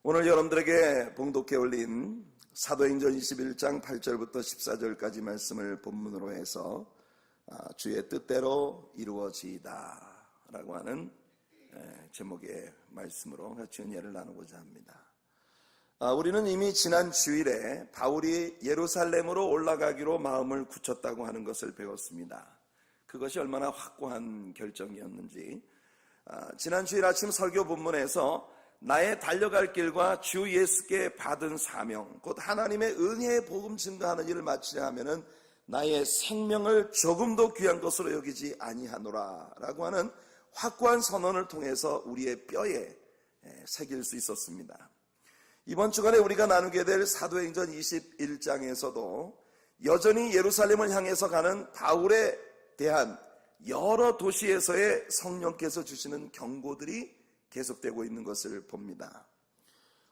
오늘 여러분들에게 봉독해 올린 사도행전 21장 8절부터 14절까지 말씀을 본문으로 해서 주의 뜻대로 이루어지이다 라고 하는 제목의 말씀으로 같이 은혜를 나누고자 합니다. 우리는 이미 지난 주일에 바울이 예루살렘으로 올라가기로 마음을 굳혔다고 하는 것을 배웠습니다. 그것이 얼마나 확고한 결정이었는지 지난 주일 아침 설교 본문에서 나의 달려갈 길과 주 예수께 받은 사명, 곧 하나님의 은혜의 복음 증거하는 일을 마치려 하면은 나의 생명을 조금도 귀한 것으로 여기지 아니하노라 라고 하는 확고한 선언을 통해서 우리의 뼈에 새길 수 있었습니다. 이번 주간에 우리가 나누게 될 사도행전 21장에서도 여전히 예루살렘을 향해서 가는 바울에 대한 여러 도시에서의 성령께서 주시는 경고들이 계속되고 있는 것을 봅니다.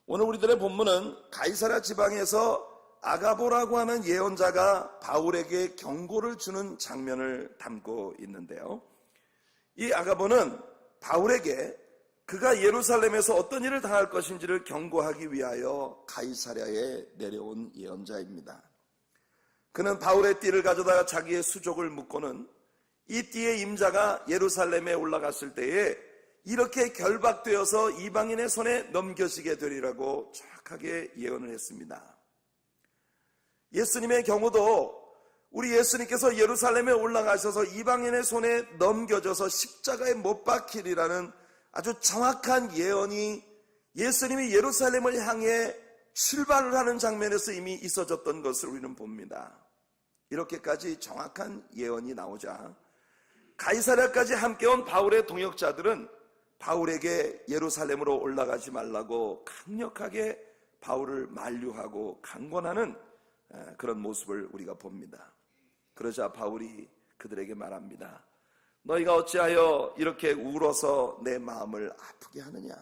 오늘 우리들의 본문은 가이사랴 지방에서 아가보라고 하는 예언자가 바울에게 경고를 주는 장면을 담고 있는데요. 이 아가보는 바울에게 그가 예루살렘에서 어떤 일을 당할 것인지를 경고하기 위하여 가이사랴에 내려온 예언자입니다. 그는 바울의 띠를 가져다가 자기의 수족을 묶고는 이 띠의 임자가 예루살렘에 올라갔을 때에 이렇게 결박되어서 이방인의 손에 넘겨지게 되리라고 정확하게 예언을 했습니다. 예수님의 경우도 우리 예수님께서 예루살렘에 올라가셔서 이방인의 손에 넘겨져서 십자가에 못 박히리라는 아주 정확한 예언이 예수님이 예루살렘을 향해 출발을 하는 장면에서 이미 있어졌던 것을 우리는 봅니다. 이렇게까지 정확한 예언이 나오자 가이사랴까지 함께 온 바울의 동역자들은 바울에게 예루살렘으로 올라가지 말라고 강력하게 바울을 만류하고 강권하는 그런 모습을 우리가 봅니다. 그러자 바울이 그들에게 말합니다. 너희가 어찌하여 이렇게 울어서 내 마음을 아프게 하느냐?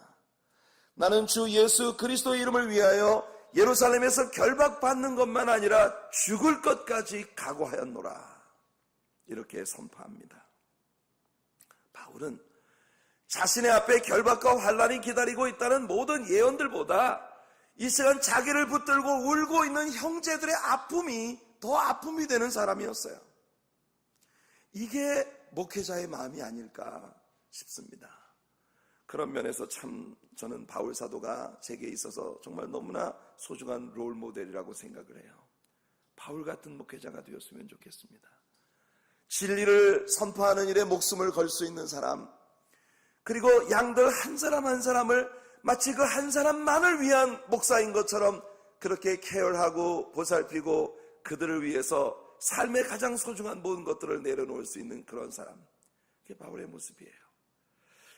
나는 주 예수 그리스도의 이름을 위하여 예루살렘에서 결박받는 것만 아니라 죽을 것까지 각오하였노라. 이렇게 선포합니다. 바울은 자신의 앞에 결박과 환난이 기다리고 있다는 모든 예언들보다 이 시간 자기를 붙들고 울고 있는 형제들의 아픔이 더 아픔이 되는 사람이었어요. 이게 목회자의 마음이 아닐까 싶습니다. 그런 면에서 참 저는 바울 사도가 제게 있어서 정말 너무나 소중한 롤 모델이라고 생각을 해요. 바울 같은 목회자가 되었으면 좋겠습니다. 진리를 선포하는 일에 목숨을 걸 수 있는 사람, 그리고 양들 한 사람 한 사람을 마치 그 한 사람만을 위한 목사인 것처럼 그렇게 케어하고 보살피고 그들을 위해서 삶의 가장 소중한 모든 것들을 내려놓을 수 있는 그런 사람, 그게 바울의 모습이에요.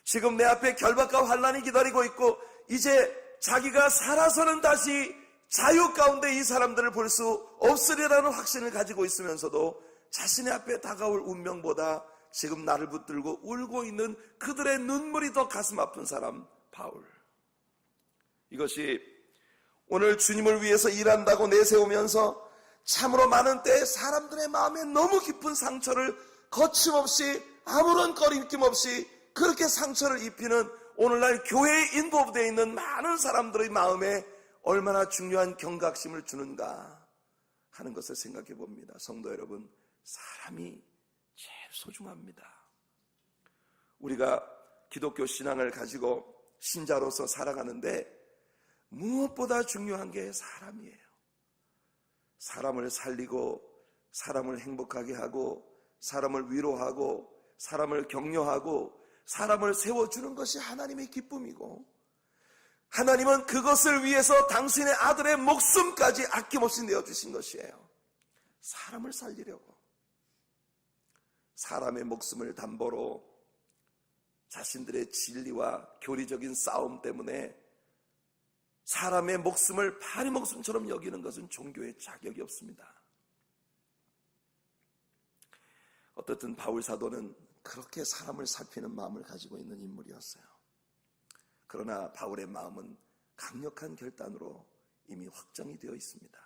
지금 내 앞에 결박과 환난이 기다리고 있고 이제 자기가 살아서는 다시 자유 가운데 이 사람들을 볼 수 없으리라는 확신을 가지고 있으면서도 자신의 앞에 다가올 운명보다 지금 나를 붙들고 울고 있는 그들의 눈물이 더 가슴 아픈 사람, 바울. 이것이 오늘 주님을 위해서 일한다고 내세우면서 참으로 많은 때에 사람들의 마음에 너무 깊은 상처를 거침없이 아무런 꺼림낌 없이 그렇게 상처를 입히는 오늘날 교회에 인도되어 있는 많은 사람들의 마음에 얼마나 중요한 경각심을 주는가 하는 것을 생각해 봅니다. 성도 여러분, 사람이 제일 소중합니다. 우리가 기독교 신앙을 가지고 신자로서 살아가는데 무엇보다 중요한 게 사람이에요. 사람을 살리고 사람을 행복하게 하고 사람을 위로하고 사람을 격려하고 사람을 세워주는 것이 하나님의 기쁨이고 하나님은 그것을 위해서 당신의 아들의 목숨까지 아낌없이 내어주신 것이에요. 사람을 살리려고. 사람의 목숨을 담보로 자신들의 진리와 교리적인 싸움 때문에 사람의 목숨을 파리 목숨처럼 여기는 것은 종교의 자격이 없습니다. 어떻든 바울 사도는 그렇게 사람을 살피는 마음을 가지고 있는 인물이었어요. 그러나 바울의 마음은 강력한 결단으로 이미 확정이 되어 있습니다.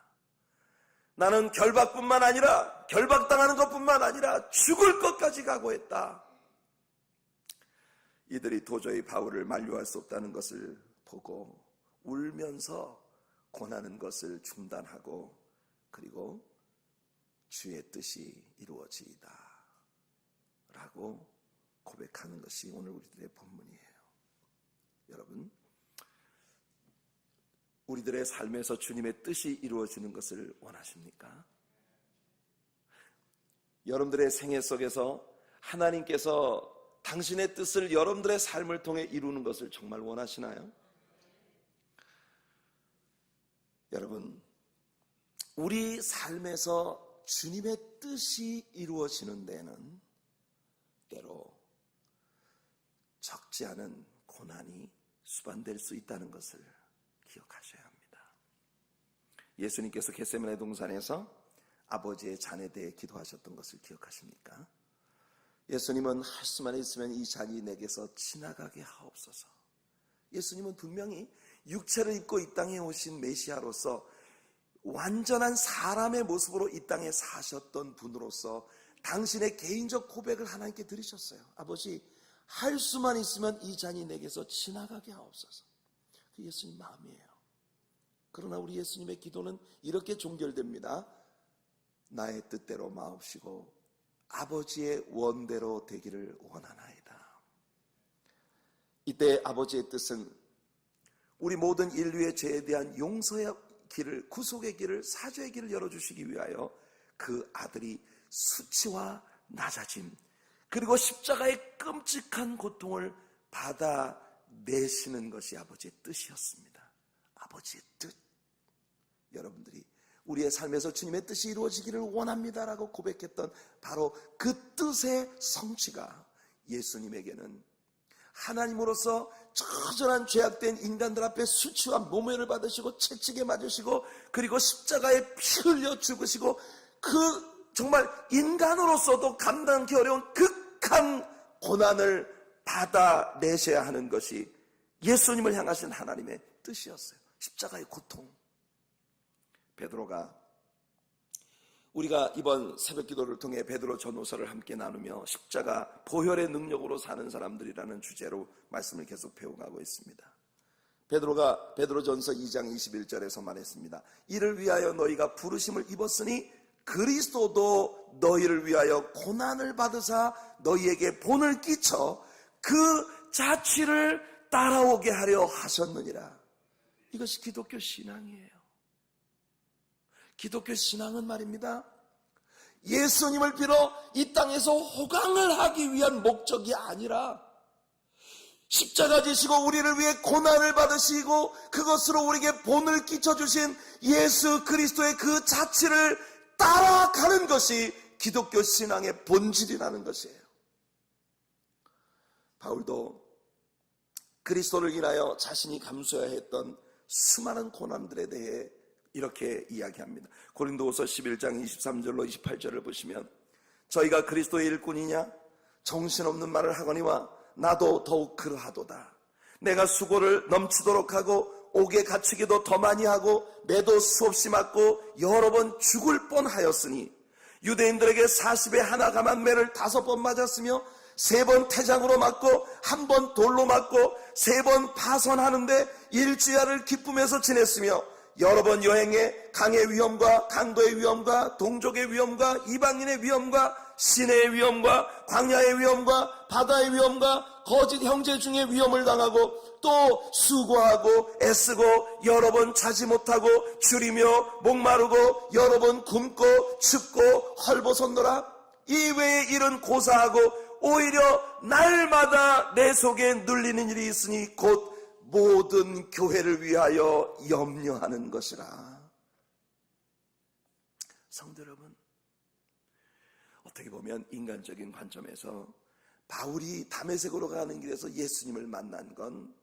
나는 결박뿐만 아니라 결박당하는 것뿐만 아니라 죽을 것까지 각오했다. 이들이 도저히 바울을 만류할 수 없다는 것을 보고 울면서 권하는 것을 중단하고 그리고 주의 뜻이 이루어지이다 라고 고백하는 것이 오늘 우리들의 본문이에요. 여러분, 우리들의 삶에서 주님의 뜻이 이루어지는 것을 원하십니까? 여러분들의 생애 속에서 하나님께서 당신의 뜻을 여러분들의 삶을 통해 이루는 것을 정말 원하시나요? 여러분, 우리 삶에서 주님의 뜻이 이루어지는 데는 때로 적지 않은 고난이 수반될 수 있다는 것을 기억하셔야 합니다. 예수님께서 겟세마네 동산에서 아버지의 잔에 대해 기도하셨던 것을 기억하십니까? 예수님은 할 수만 있으면 이 잔이 내게서 지나가게 하옵소서. 예수님은 분명히 육체를 입고 이 땅에 오신 메시아로서 완전한 사람의 모습으로 이 땅에 사셨던 분으로서 당신의 개인적 고백을 하나님께 드리셨어요. 아버지, 할 수만 있으면 이 잔이 내게서 지나가게 하옵소서. 그 예수님 마음이에요. 그러나 우리 예수님의 기도는 이렇게 종결됩니다. 나의 뜻대로 마옵시고 아버지의 원대로 되기를 원하나이다. 이때 아버지의 뜻은 우리 모든 인류의 죄에 대한 용서의 길을, 구속의 길을, 사죄의 길을 열어주시기 위하여 그 아들이 수치와 낮아짐 그리고 십자가의 끔찍한 고통을 받아내시는 것이 아버지의 뜻이었습니다. 아버지의 뜻. 여러분들이 우리의 삶에서 주님의 뜻이 이루어지기를 원합니다라고 고백했던 바로 그 뜻의 성취가 예수님에게는 하나님으로서 처절한 죄악된 인간들 앞에 수치와 모멸을 받으시고 채찍에 맞으시고 그리고 십자가에 피 흘려 죽으시고 그 정말 인간으로서도 감당하기 어려운 극한 고난을 받아내셔야 하는 것이 예수님을 향하신 하나님의 뜻이었어요. 십자가의 고통. 베드로가 우리가 이번 새벽 기도를 통해 베드로 전후서를 함께 나누며 십자가 보혈의 능력으로 사는 사람들이라는 주제로 말씀을 계속 배워가고 있습니다. 베드로가 베드로전서 2장 21절에서 말했습니다. 이를 위하여 너희가 부르심을 입었으니 그리스도도 너희를 위하여 고난을 받으사 너희에게 본을 끼쳐 그 자취를 따라오게 하려 하셨느니라. 이것이 기독교 신앙이에요. 기독교 신앙은 말입니다, 예수님을 빌어 이 땅에서 호강을 하기 위한 목적이 아니라 십자가 지시고 우리를 위해 고난을 받으시고 그것으로 우리에게 본을 끼쳐주신 예수 그리스도의 그 자취를 따라가는 것이 기독교 신앙의 본질이라는 것이에요. 바울도 그리스도를 인하여 자신이 감수해야 했던 수많은 고난들에 대해 이렇게 이야기합니다. 고린도후서 11장 23절로 28절을 보시면 저희가 그리스도의 일꾼이냐 정신없는 말을 하거니와 나도 더욱 그러하도다. 내가 수고를 넘치도록 하고 옥에 갇히기도 더 많이 하고 매도 수없이 맞고 여러 번 죽을 뻔하였으니 유대인들에게 40에 하나 감한 매를 5번 맞았으며 3번 태장으로 맞고 1번 돌로 맞고 3번 파선하는데 일주야를 기쁨에서 지냈으며 여러 번 여행에 강의 위험과 강도의 위험과 동족의 위험과 이방인의 위험과 시내의 위험과 광야의 위험과 바다의 위험과 거짓 형제 중에 위험을 당하고 또 수고하고 애쓰고 여러 번 자지 못하고 줄이며 목마르고 여러 번 굶고 춥고 헐벗었노라. 이 외의 일은 고사하고 오히려 날마다 내 속에 눌리는 일이 있으니 곧 모든 교회를 위하여 염려하는 것이라. 성도 여러분, 어떻게 보면 인간적인 관점에서 바울이 다메섹으로 가는 길에서 예수님을 만난 건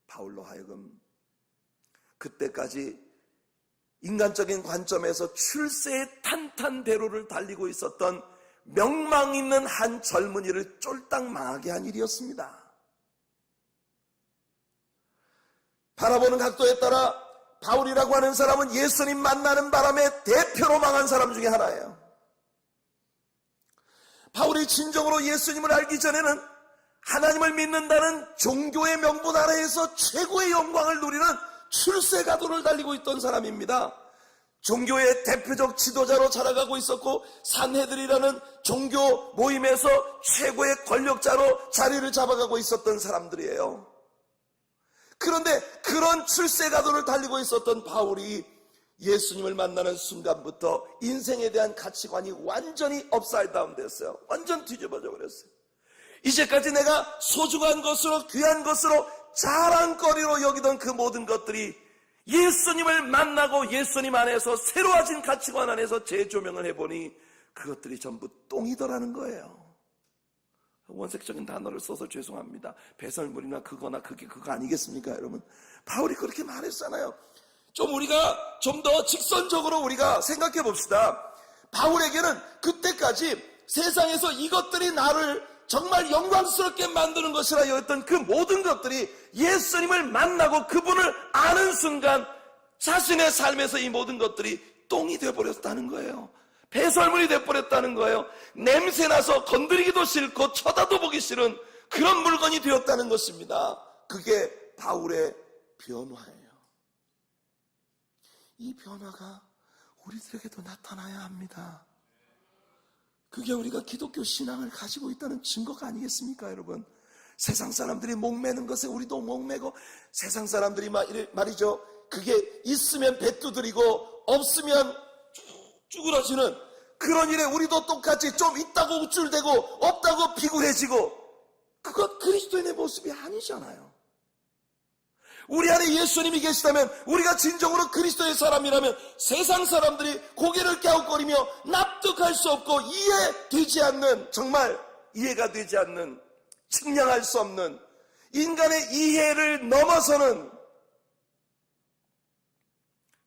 바울로 하여금 그때까지 인간적인 관점에서 출세의 탄탄대로를 달리고 있었던 명망 있는 한 젊은이를 쫄딱 망하게 한 일이었습니다. 바라보는 각도에 따라 바울이라고 하는 사람은 예수님 만나는 바람에 대표로 망한 사람 중에 하나예요. 바울이 진정으로 예수님을 알기 전에는 하나님을 믿는다는 종교의 명분 아래에서 최고의 영광을 누리는 출세가도를 달리고 있던 사람입니다. 종교의 대표적 지도자로 자라가고 있었고 산헤드린이라는 종교 모임에서 최고의 권력자로 자리를 잡아가고 있었던 사람들이에요. 그런데 그런 출세가도를 달리고 있었던 바울이 예수님을 만나는 순간부터 인생에 대한 가치관이 완전히 업사이드 다운 됐어요. 완전 뒤집어져 버렸어요. 이제까지 내가 소중한 것으로 귀한 것으로 자랑거리로 여기던 그 모든 것들이 예수님을 만나고 예수님 안에서 새로워진 가치관 안에서 재조명을 해보니 그것들이 전부 똥이더라는 거예요. 원색적인 단어를 써서 죄송합니다. 배설물이나 그거나 그게 그거 아니겠습니까, 여러분? 바울이 그렇게 말했잖아요. 우리가 좀 더 직선적으로 우리가 생각해 봅시다. 바울에게는 그때까지 세상에서 이것들이 나를 정말 영광스럽게 만드는 것이라 여겼던 그 모든 것들이 예수님을 만나고 그분을 아는 순간 자신의 삶에서 이 모든 것들이 똥이 되어버렸다는 거예요. 배설물이 되어버렸다는 거예요. 냄새나서 건드리기도 싫고 쳐다도 보기 싫은 그런 물건이 되었다는 것입니다. 그게 바울의 변화예요. 이 변화가 우리들에게도 나타나야 합니다. 그게 우리가 기독교 신앙을 가지고 있다는 증거가 아니겠습니까, 여러분? 세상 사람들이 목매는 것에 우리도 목매고, 세상 사람들이 말이죠, 그게 있으면 배 두드리고 없으면 쭈그러지는 그런 일에 우리도 똑같이 좀 있다고 우쭐대고 없다고 비굴해지고, 그것 그리스도인의 모습이 아니잖아요. 우리 안에 예수님이 계시다면, 우리가 진정으로 그리스도의 사람이라면 세상 사람들이 고개를 갸웃거리며 납득할 수 없고 이해되지 않는, 정말 이해가 되지 않는, 측량할 수 없는 인간의 이해를 넘어서는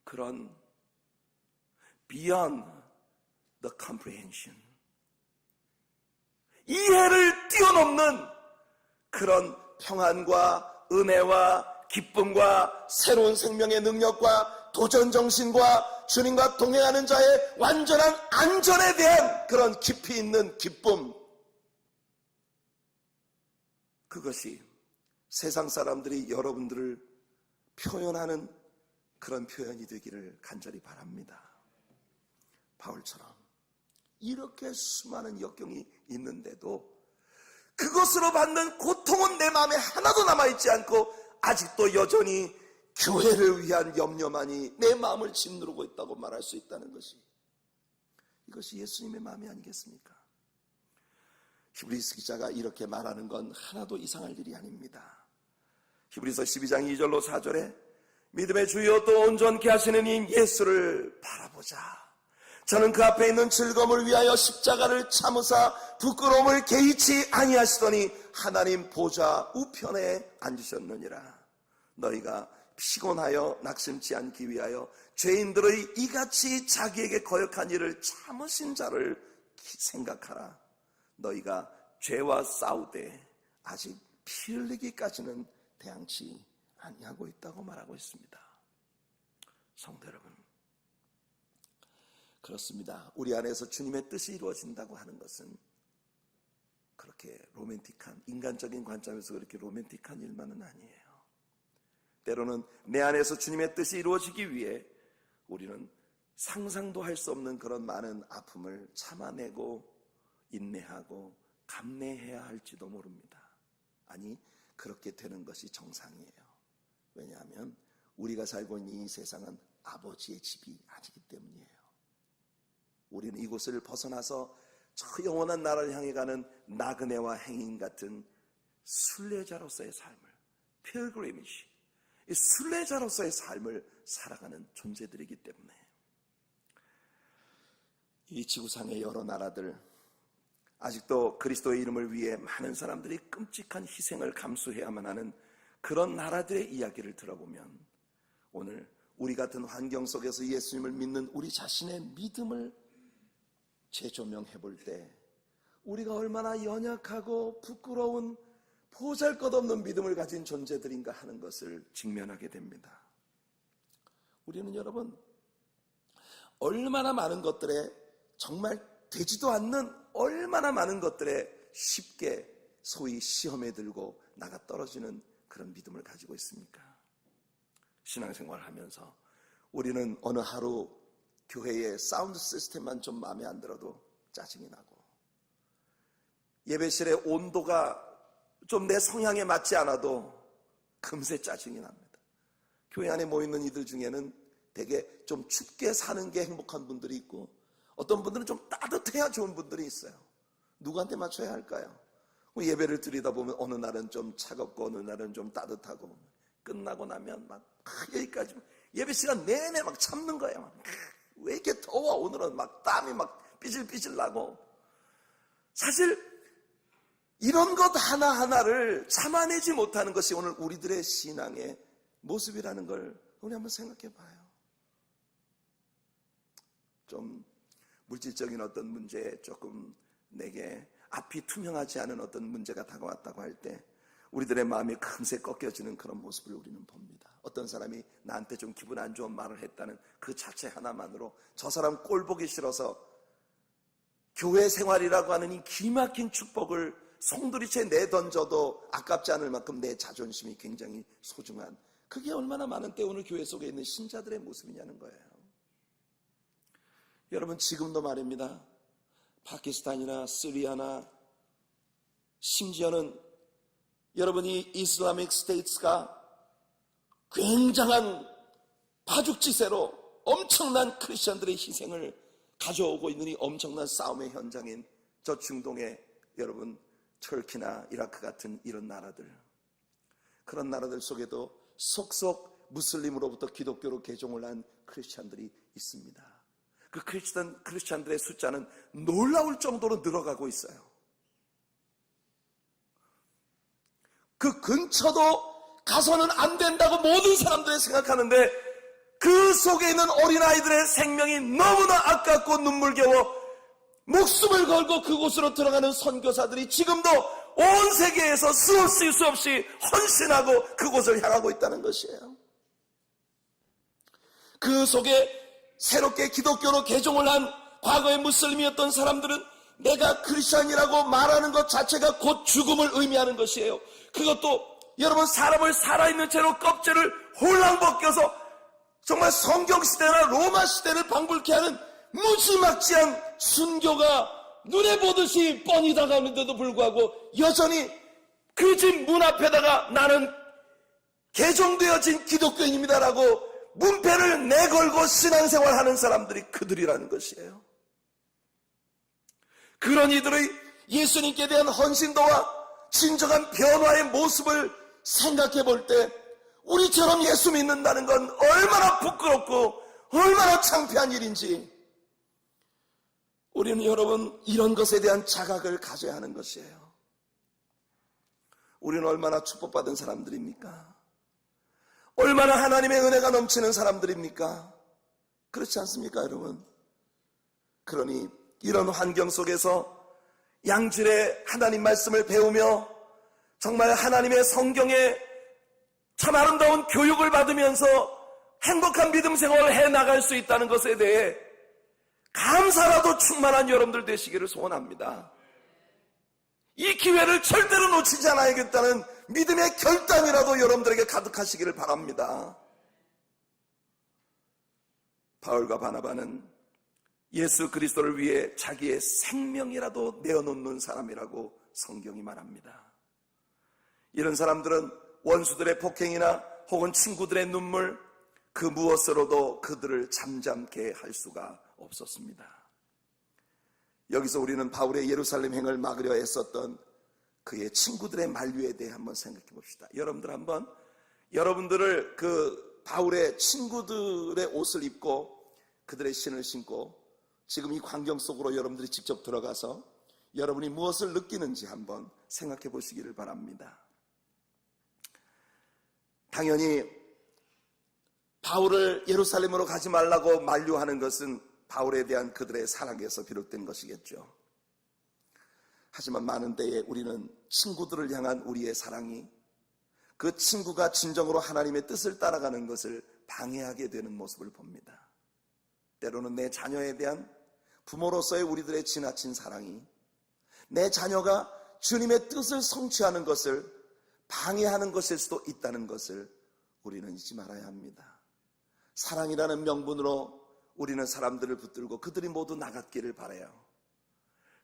그런 beyond the comprehension, 이해를 뛰어넘는 그런 평안과 은혜와 기쁨과 새로운 생명의 능력과 도전정신과 주님과 동행하는 자의 완전한 안전에 대한 그런 깊이 있는 기쁨, 그것이 세상 사람들이 여러분들을 표현하는 그런 표현이 되기를 간절히 바랍니다. 바울처럼 이렇게 수많은 역경이 있는데도 그것으로 받는 고통은 내 마음에 하나도 남아있지 않고 아직도 여전히 교회를 위한 염려만이 내 마음을 짓누르고 있다고 말할 수 있다는 것이, 이것이 예수님의 마음이 아니겠습니까? 히브리서 기자가 이렇게 말하는 건 하나도 이상할 일이 아닙니다. 히브리서 12장 2절로 4절에 믿음의 주여 또 온전케 하시는 이 예수를 바라보자. 저는 그 앞에 있는 즐거움을 위하여 십자가를 참으사 부끄러움을 개의치 아니하시더니 하나님 보좌 우편에 앉으셨느니라. 너희가 피곤하여 낙심치 않기 위하여 죄인들의 이같이 자기에게 거역한 일을 참으신 자를 생각하라. 너희가 죄와 싸우되 아직 피 흘리기까지는 대항치 아니하고 있다고 말하고 있습니다. 성도 여러분, 그렇습니다. 우리 안에서 주님의 뜻이 이루어진다고 하는 것은 그렇게 로맨틱한, 인간적인 관점에서 그렇게 로맨틱한 일만은 아니에요. 때로는 내 안에서 주님의 뜻이 이루어지기 위해 우리는 상상도 할 수 없는 그런 많은 아픔을 참아내고 인내하고 감내해야 할지도 모릅니다. 아니, 그렇게 되는 것이 정상이에요. 왜냐하면 우리가 살고 있는 이 세상은 아버지의 집이 아니기 때문이에요. 우리는 이곳을 벗어나서 저 영원한 나라를 향해 가는 나그네와 행인 같은 순례자로서의 삶을, pilgrimage, 이 순례자로서의 삶을 살아가는 존재들이기 때문에 이 지구상의 여러 나라들, 아직도 그리스도의 이름을 위해 많은 사람들이 끔찍한 희생을 감수해야만 하는 그런 나라들의 이야기를 들어보면 오늘 우리 같은 환경 속에서 예수님을 믿는 우리 자신의 믿음을 재조명해 볼 때 우리가 얼마나 연약하고 부끄러운 보잘것없는 믿음을 가진 존재들인가 하는 것을 직면하게 됩니다. 우리는 여러분 얼마나 많은 것들에, 정말 되지도 않는 얼마나 많은 것들에 쉽게 소위 시험에 들고 나가 떨어지는 그런 믿음을 가지고 있습니까? 신앙생활을 하면서 우리는 어느 하루 교회의 사운드 시스템만 좀 마음에 안 들어도 짜증이 나고, 예배실의 온도가 좀 내 성향에 맞지 않아도 금세 짜증이 납니다. 교회 안에 모이는 이들 중에는 되게 좀 춥게 사는 게 행복한 분들이 있고, 어떤 분들은 좀 따뜻해야 좋은 분들이 있어요. 누구한테 맞춰야 할까요? 예배를 드리다 보면 어느 날은 좀 차갑고 어느 날은 좀 따뜻하고, 끝나고 나면 막 여기까지 예배 시간 내내 막 참는 거예요. 왜 이렇게 더워? 오늘은 막 땀이 막 삐질삐질 나고. 사실 이런 것 하나하나를 참아내지 못하는 것이 오늘 우리들의 신앙의 모습이라는 걸 우리 한번 생각해 봐요. 좀 물질적인 어떤 문제에 조금 내게 앞이 투명하지 않은 어떤 문제가 다가왔다고 할 때 우리들의 마음이 금세 꺾여지는 그런 모습을 우리는 봅니다. 어떤 사람이 나한테 좀 기분 안 좋은 말을 했다는 그 자체 하나만으로 저 사람 꼴 보기 싫어서 교회 생활이라고 하는 이 기막힌 축복을 송두리째 내던져도 아깝지 않을 만큼 내 자존심이 굉장히 소중한, 그게 얼마나 많은 때 오늘 교회 속에 있는 신자들의 모습이냐는 거예요. 여러분, 지금도 말입니다. 파키스탄이나 시리아나 심지어는 여러분이 이슬라믹 스테이트가 굉장한 파죽지세로 엄청난 크리스천들의 희생을 가져오고 있는 이 엄청난 싸움의 현장인 저 중동의 여러분 터키나 이라크 같은 이런 나라들, 그런 나라들 속에도 속속 무슬림으로부터 기독교로 개종을 한 크리스천들이 있습니다. 그 크리스천들의 숫자는 놀라울 정도로 늘어가고 있어요. 그 근처도 가서는 안 된다고 모든 사람들이 생각하는데 그 속에 있는 어린아이들의 생명이 너무나 아깝고 눈물겨워 목숨을 걸고 그곳으로 들어가는 선교사들이 지금도 온 세계에서 수없이 헌신하고 그곳을 향하고 있다는 것이에요. 그 속에 새롭게 기독교로 개종을 한 과거의 무슬림이었던 사람들은 내가 크리스천이라고 말하는 것 자체가 곧 죽음을 의미하는 것이에요. 그것도 여러분 사람을 살아있는 채로 껍질을 홀랑 벗겨서 정말 성경시대나 로마시대를 방불케 하는 무지막지한 순교가 눈에 보듯이 뻔히 다가오는데도 불구하고 여전히 그 집 문 앞에다가 나는 개종되어진 기독교인입니다라고 문패를 내걸고 신앙생활하는 사람들이 그들이라는 것이에요. 그런 이들의 예수님께 대한 헌신도와 진정한 변화의 모습을 생각해 볼 때 우리처럼 예수 믿는다는 건 얼마나 부끄럽고 얼마나 창피한 일인지 우리는 여러분 이런 것에 대한 자각을 가져야 하는 것이에요. 우리는 얼마나 축복받은 사람들입니까? 얼마나 하나님의 은혜가 넘치는 사람들입니까? 그렇지 않습니까, 여러분? 그러니 이런 환경 속에서 양질의 하나님 말씀을 배우며 정말 하나님의 성경에 참 아름다운 교육을 받으면서 행복한 믿음 생활을 해나갈 수 있다는 것에 대해 감사라도 충만한 여러분들 되시기를 소원합니다. 이 기회를 절대로 놓치지 않아야겠다는 믿음의 결단이라도 여러분들에게 가득하시기를 바랍니다. 바울과 바나바는 예수 그리스도를 위해 자기의 생명이라도 내어놓는 사람이라고 성경이 말합니다. 이런 사람들은 원수들의 폭행이나 혹은 친구들의 눈물 그 무엇으로도 그들을 잠잠케 할 수가 없었습니다. 여기서 우리는 바울의 예루살렘 행을 막으려 애썼던 그의 친구들의 만류에 대해 한번 생각해 봅시다. 여러분들 한번 여러분들을 그 바울의 친구들의 옷을 입고 그들의 신을 신고 지금 이 광경 속으로 여러분들이 직접 들어가서 여러분이 무엇을 느끼는지 한번 생각해 보시기를 바랍니다. 당연히 바울을 예루살렘으로 가지 말라고 만류하는 것은 바울에 대한 그들의 사랑에서 비롯된 것이겠죠. 하지만 많은 때에 우리는 친구들을 향한 우리의 사랑이 그 친구가 진정으로 하나님의 뜻을 따라가는 것을 방해하게 되는 모습을 봅니다. 때로는 내 자녀에 대한 부모로서의 우리들의 지나친 사랑이 내 자녀가 주님의 뜻을 성취하는 것을 방해하는 것일 수도 있다는 것을 우리는 잊지 말아야 합니다. 사랑이라는 명분으로 우리는 사람들을 붙들고 그들이 모두 나갔기를 바라요.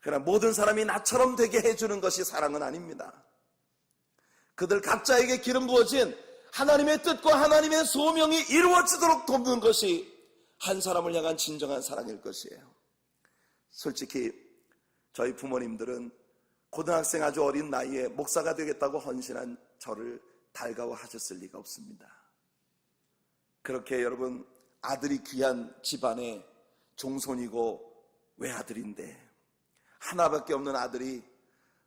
그러나 모든 사람이 나처럼 되게 해주는 것이 사랑은 아닙니다. 그들 각자에게 기름 부어진 하나님의 뜻과 하나님의 소명이 이루어지도록 돕는 것이 한 사람을 향한 진정한 사랑일 것이에요. 솔직히 저희 부모님들은 고등학생 아주 어린 나이에 목사가 되겠다고 헌신한 저를 달가워하셨을 리가 없습니다. 그렇게 여러분, 아들이 귀한 집안의 종손이고 외아들인데 하나밖에 없는 아들이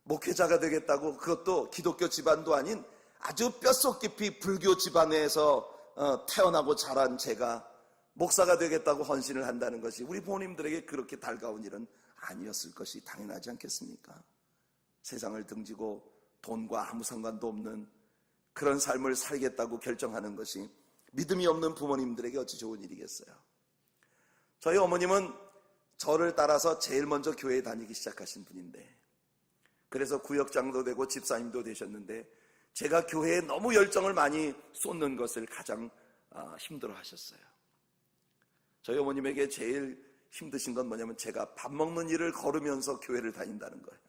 목회자가 되겠다고, 그것도 기독교 집안도 아닌 아주 뼛속 깊이 불교 집안에서 태어나고 자란 제가 목사가 되겠다고 헌신을 한다는 것이 우리 부모님들에게 그렇게 달가운 일은 아니었을 것이 당연하지 않겠습니까? 세상을 등지고 돈과 아무 상관도 없는 그런 삶을 살겠다고 결정하는 것이 믿음이 없는 부모님들에게 어찌 좋은 일이겠어요. 저희 어머님은 저를 따라서 제일 먼저 교회에 다니기 시작하신 분인데, 그래서 구역장도 되고 집사님도 되셨는데 제가 교회에 너무 열정을 많이 쏟는 것을 가장 힘들어 하셨어요. 저희 어머님에게 제일 힘드신 건 뭐냐면 제가 밥 먹는 일을 걸으면서 교회를 다닌다는 거예요.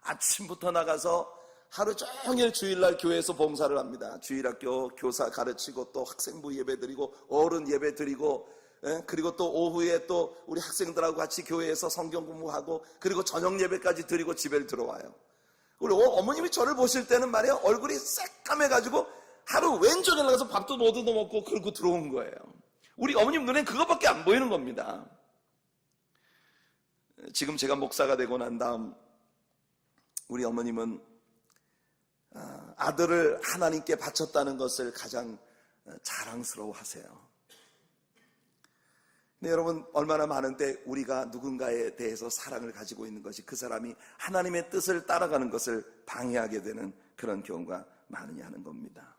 아침부터 나가서 하루 종일 주일날 교회에서 봉사를 합니다. 주일학교 교사 가르치고 또 학생부 예배 드리고 어른 예배 드리고, 그리고 또 오후에 또 우리 학생들하고 같이 교회에서 성경 공부하고, 그리고 저녁 예배까지 드리고 집에 들어와요. 우리 어머님이 저를 보실 때는 말이에요, 얼굴이 새까매가지고 하루 왼쪽에 나가서 밥도 못 얻어먹고 그러고 들어온 거예요. 우리 어머님 눈엔 그것밖에 안 보이는 겁니다. 지금 제가 목사가 되고 난 다음 우리 어머님은 아들을 하나님께 바쳤다는 것을 가장 자랑스러워 하세요. 근데 여러분, 얼마나 많은데 우리가 누군가에 대해서 사랑을 가지고 있는 것이 그 사람이 하나님의 뜻을 따라가는 것을 방해하게 되는 그런 경우가 많으냐 하는 겁니다.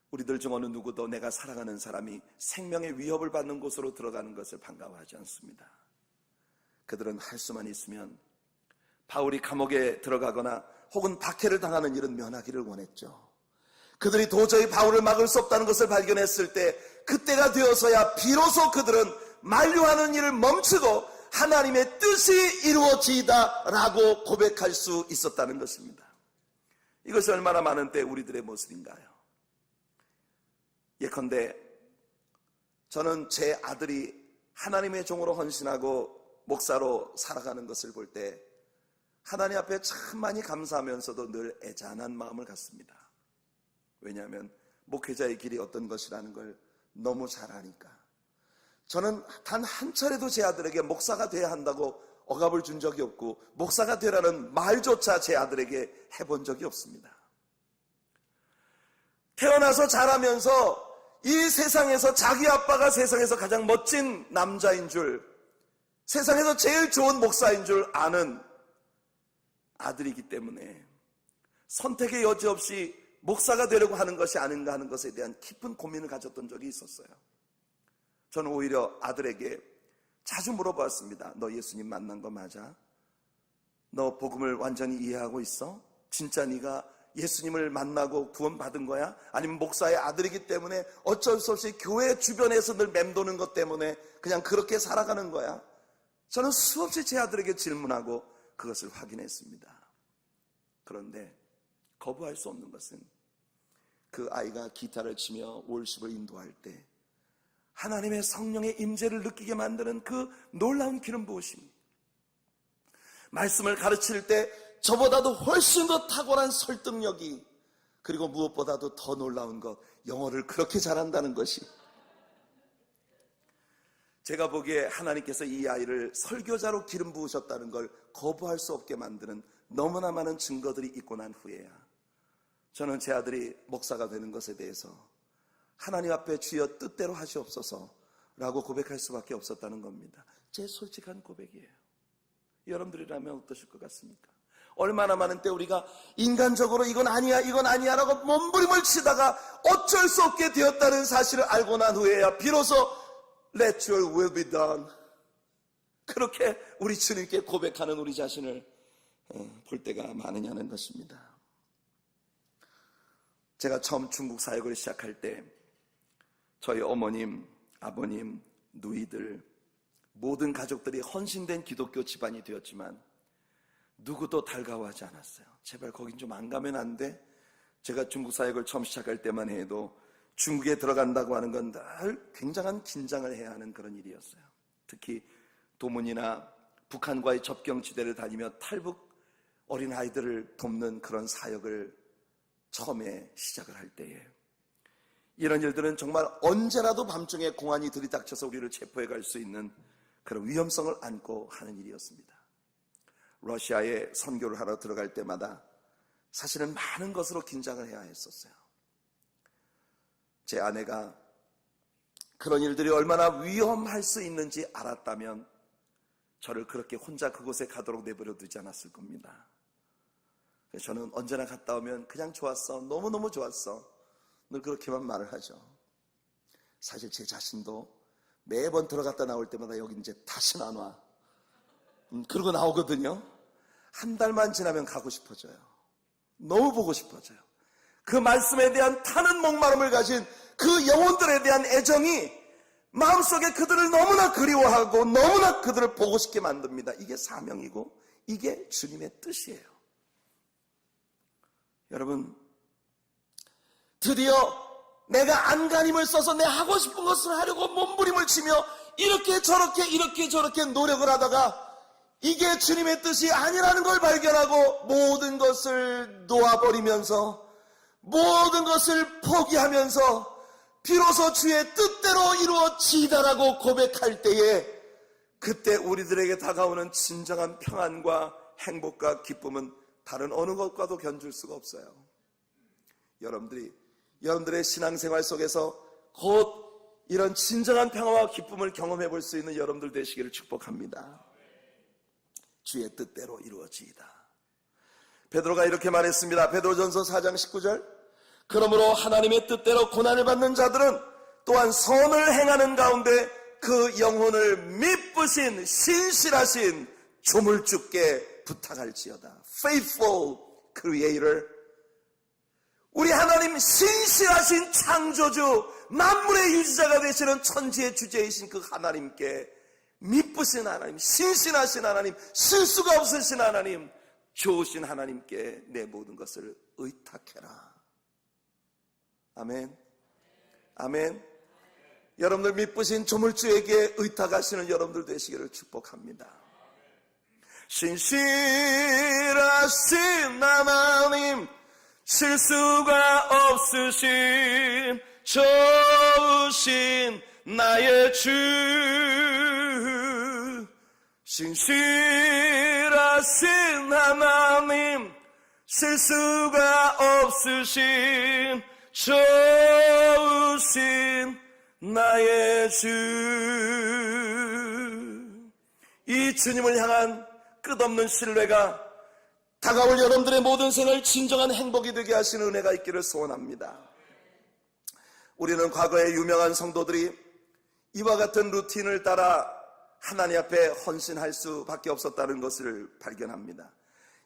우리들 중 어느 누구도 내가 사랑하는 사람이 생명의 위협을 받는 곳으로 들어가는 것을 반가워하지 않습니다. 그들은 할 수만 있으면 바울이 감옥에 들어가거나 혹은 박해를 당하는 일은 면하기를 원했죠. 그들이 도저히 바울을 막을 수 없다는 것을 발견했을 때, 그때가 되어서야 비로소 그들은 만류하는 일을 멈추고 하나님의 뜻이 이루어지이다 라고 고백할 수 있었다는 것입니다. 이것이 얼마나 많은 때 우리들의 모습인가요? 예컨대 저는 제 아들이 하나님의 종으로 헌신하고 목사로 살아가는 것을 볼 때 하나님 앞에 참 많이 감사하면서도 늘 애잔한 마음을 갖습니다. 왜냐하면 목회자의 길이 어떤 것이라는 걸 너무 잘 아니까. 저는 단 한 차례도 제 아들에게 목사가 돼야 한다고 억압을 준 적이 없고, 목사가 되라는 말조차 제 아들에게 해본 적이 없습니다. 태어나서 자라면서 이 세상에서 자기 아빠가 세상에서 가장 멋진 남자인 줄, 세상에서 제일 좋은 목사인 줄 아는 아들이기 때문에 선택의 여지 없이 목사가 되려고 하는 것이 아닌가 하는 것에 대한 깊은 고민을 가졌던 적이 있었어요. 저는 오히려 아들에게 자주 물어봤습니다. 너 예수님 만난 거 맞아? 너 복음을 완전히 이해하고 있어? 진짜 네가 예수님을 만나고 구원받은 거야? 아니면 목사의 아들이기 때문에 어쩔 수 없이 교회 주변에서 늘 맴도는 것 때문에 그냥 그렇게 살아가는 거야? 저는 수없이 제 아들에게 질문하고 그것을 확인했습니다. 그런데 거부할 수 없는 것은 그 아이가 기타를 치며 월십을 인도할 때 하나님의 성령의 임재를 느끼게 만드는 그 놀라운 기름 부으심, 말씀을 가르칠 때 저보다도 훨씬 더 탁월한 설득력이, 그리고 무엇보다도 더 놀라운 것, 영어를 그렇게 잘한다는 것이, 제가 보기에 하나님께서 이 아이를 설교자로 기름 부으셨다는 걸 거부할 수 없게 만드는 너무나 많은 증거들이 있고 난 후에야 저는 제 아들이 목사가 되는 것에 대해서 하나님 앞에 주여 뜻대로 하시옵소서 라고 고백할 수밖에 없었다는 겁니다. 제 솔직한 고백이에요. 여러분들이라면 어떠실 것 같습니까? 얼마나 많은 때 우리가 인간적으로 이건 아니야 이건 아니야 라고 몸부림을 치다가 어쩔 수 없게 되었다는 사실을 알고 난 후에야 비로소 Let your will be done, 그렇게 우리 주님께 고백하는 우리 자신을 볼 때가 많으냐는 것입니다. 제가 처음 중국 사역을 시작할 때 저희 어머님, 아버님, 누이들 모든 가족들이 헌신된 기독교 집안이 되었지만 누구도 달가워하지 않았어요. 제발 거긴 좀 안 가면 안 돼? 제가 중국 사역을 처음 시작할 때만 해도 중국에 들어간다고 하는 건 늘 굉장한 긴장을 해야 하는 그런 일이었어요. 특히 도문이나 북한과의 접경지대를 다니며 탈북 어린아이들을 돕는 그런 사역을 처음에 시작을 할 때에 이런 일들은 정말 언제라도 밤중에 공안이 들이닥쳐서 우리를 체포해 갈 수 있는 그런 위험성을 안고 하는 일이었습니다. 러시아에 선교를 하러 들어갈 때마다 사실은 많은 것으로 긴장을 해야 했었어요. 제 아내가 그런 일들이 얼마나 위험할 수 있는지 알았다면 저를 그렇게 혼자 그곳에 가도록 내버려 두지 않았을 겁니다. 저는 언제나 갔다 오면 그냥 좋았어, 너무너무 좋았어, 늘 그렇게만 말을 하죠. 사실 제 자신도 매번 들어갔다 나올 때마다 여기 이제 다시는 안 와. 그러고 나오거든요. 한 달만 지나면 가고 싶어져요. 너무 보고 싶어져요. 그 말씀에 대한 타는 목마름을 가진 그 영혼들에 대한 애정이 마음속에 그들을 너무나 그리워하고 너무나 그들을 보고 싶게 만듭니다. 이게 사명이고 이게 주님의 뜻이에요. 여러분, 드디어 내가 안간힘을 써서 내 하고 싶은 것을 하려고 몸부림을 치며 이렇게 저렇게 노력을 하다가 이게 주님의 뜻이 아니라는 걸 발견하고 모든 것을 놓아버리면서 모든 것을 포기하면서 비로소 주의 뜻대로 이루어지다라고 고백할 때에 그때 우리들에게 다가오는 진정한 평안과 행복과 기쁨은 다른 어느 것과도 견줄 수가 없어요. 여러분들의 신앙생활 속에서 곧 이런 진정한 평화와 기쁨을 경험해 볼 수 있는 여러분들 되시기를 축복합니다. 주의 뜻대로 이루어지이다. 베드로가 이렇게 말했습니다. 베드로전서 4장 19절. 그러므로 하나님의 뜻대로 고난을 받는 자들은 또한 선을 행하는 가운데 그 영혼을 미쁘신 신실하신 조물주께 부탁할지어다. Faithful Creator. 우리 하나님 신실하신 창조주, 만물의 유지자가 되시는 천지의 주제이신 그 하나님께, 미쁘신 하나님, 신실하신 하나님, 실수가 없으신 하나님, 좋으신 하나님께 내 모든 것을 의탁해라. 아멘. 아멘. 여러분들 미쁘신 조물주에게 의탁하시는 여러분들 되시기를 축복합니다. 신실하신 하나님, 실수가 없으신 좋으신 나의 주, 신실하신 하나님, 실수가 없으신 좋으신 나의 주. 이 주님을 향한 끝없는 신뢰가 다가올 여러분들의 모든 생을 진정한 행복이 되게 하시는 은혜가 있기를 소원합니다. 우리는 과거의 유명한 성도들이 이와 같은 루틴을 따라 하나님 앞에 헌신할 수밖에 없었다는 것을 발견합니다.